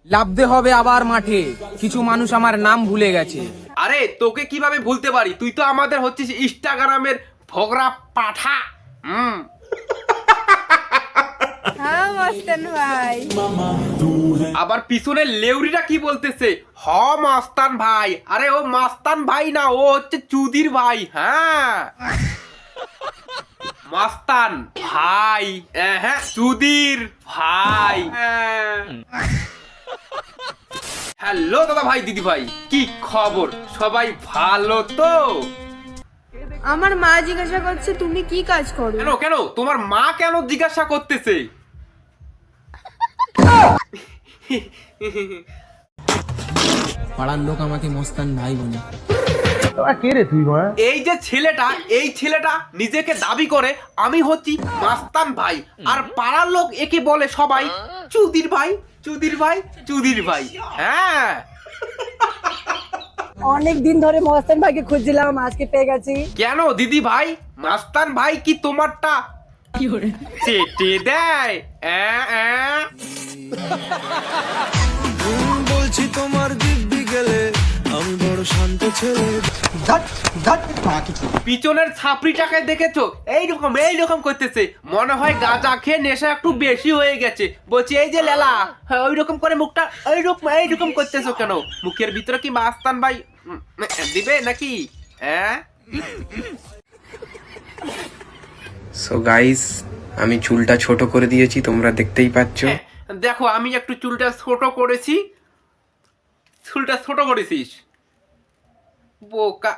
লাফতে হবে আবার মাঠে, কিছু মানুষ আমার নাম ভুলে গেছে। আরে তোকে কিভাবে ভুলতে পারি, তুই তো আমাদের হচ্ছিস ইনস্টাগ্রামের ভোগরা পাঠা। হ্যাঁ মাস্তান ভাই। আবার পিছনে লেউরিটা কি বলতেছে, হ মাস্তান ভাই। আরে ও মাস্তান ভাই না, ও হচ্ছে চুদির ভাই। হ্যাঁ মাস্তান ভাই, হ্যাঁ চুদির ভাই। হ্যালো দাদা ভাই, দিদি ভাই, কি খবর? সবাই ভালো তো? আমার মা জিজ্ঞাসা করছে তুমি কি কাজ করো। কেন কেন তোমার মা কেন জিজ্ঞাসা করতেছে? পাড়ার লোক আমাকে মস্তান ভাই বলে। এই যে ছেলেটা, এই ছেলেটা নিজেকে দাবি করে আমি হচ্ছি মাস্তান ভাই, আর পাড়ার লোক একে বলে সবাই চুদির ভাই, চুদির ভাই, চুদির ভাই। হ্যাঁ অনেক দিন ধরে মস্তান ভাইকে খুঁজছিলাম, আজকে পেয়ে গেছি। কেন দিদি ভাই, মাস্তান ভাই কি তোমারটা চেটে দেয়? বলছি তোমার দিব্যি গেলে আমি বড় শান্ত ছেলে। পিছনের ছাপড়িটাকে দেখেছো, এইরকম এইরকম করতেছে, মনে হয় গাঁজা খেয়ে নেশা একটু বেশি হয়ে গেছে। বলছি এই যে লেলা, ওই রকম করে মুখটা এইরকম করতেছো কেন? মুখের ভিতরে কি মাস্তান ভাই দিবে নাকি? হ্যাঁ সো গাইস, আমি চুলটা ছোট করে দিয়েছি, তোমরা দেখতেই পাচ্ছ। দেখো আমি একটু চুলটা ছোট করেছি। চুলটা ছোট করেছিস বোকা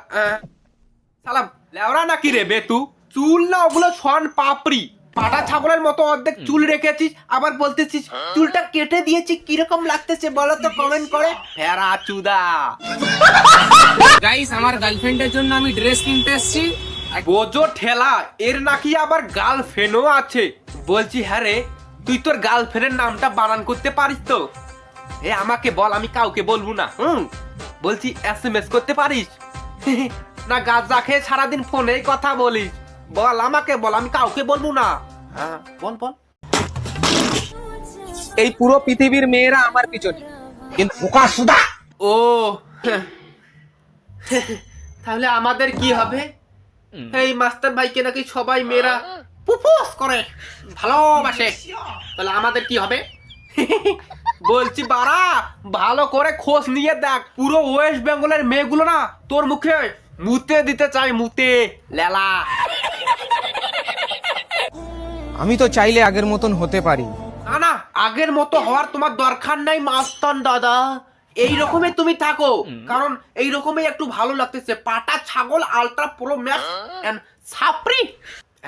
সালা লেওরা নাকি রে বেতু? চুল না ওগুলো শন পাপড়ি, পাটা ছাগলের মতো অর্ধেক চুল রেখেছিস, আবার বলতেছিস চুলটা কেটে দিয়েছি। কিরকম লাগতেছে বলো তো কমেন্ট করে, ফেরা চুদা। গাইস, আমার গার্লফ্রেন্ডের জন্য আমি ড্রেস কিনতে এসেছি। বোঝো ঠেলা, এর নাকি আবার গার্লফ্রেন্ডও আছে। বলছি হ্যাঁ রে, তুই তোর গার্লফ্রেন্ডের নামটা বানান করতে পারিস তো? এ আমাকে বল, আমি কাউকে বলবো না। বলছি SMS করতে পারিস না গাঁজা খেয়ে সারাদিন ফোনেই কথা বলিস? বল আমাকে বল, আমি কাউকে বলবো না। হ্যাঁ বল বল। এই পুরো পৃথিবীর মেয়েরা আমার পিছনে, কিন্তু ও তাহলে আমাদের কি হবে? এই মাস্টার ভাইকে নাকি সবাই মেয়েরা প্রপোজ করে, ভালোবাসে, তাহলে আমাদের কি হবে? বলছি বাড়া, ভালো করে খোঁজ নিয়ে দেখ, পুরো ওয়েস্ট বেঙ্গলের মেয়েগুলো না তোর মুখে মুতে দিতে চাই, মুতে লেলা। আমি তো চাইলে আগের মতন হতে পারি। না না, আগের মতো হওয়ার তোমার দরকার নাই মাস্তান দাদা। এই রকমই তুমি থাকো, কারণ এই রকমই একটু ভালো লাগতেছে। পাটা ছাগল আলট্রা প্রো ম্যাক্স এন্ড ছাপরি।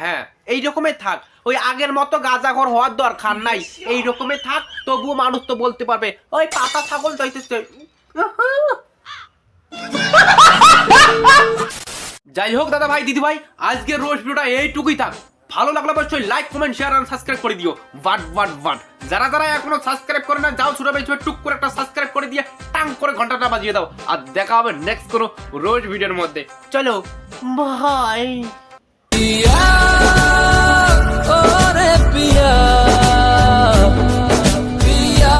হ্যাঁ এই রকমই থাক, ওই আগের মতো গাঁজাখোর হওয়ার দরকার নাই। এই রকমই থাক, তবুও মানুষ তো বলতে পারবে ওই পাটা ছাগল যাইতেছে। যাই হোক দাদা ভাই, দিদি ভাই, আজকের রোজ ভিডিওটা এইটুকুই থাক। ভালো লাগলে অবশ্যই লাইক, কমেন্ট, শেয়ার আর সাবস্ক্রাইব করে দিও। ওয়াট যারা যারা এখনো সাবস্ক্রাইব করে না, যাও ছোট বেশি টুক করে একটা সাবস্ক্রাইব করে দিয়ে টাং করে ঘন্টাটা বাজিয়ে দাও। আর দেখা হবে নেক্সট কোনো রোজ ভিডিওর মধ্যে। চলো বাই।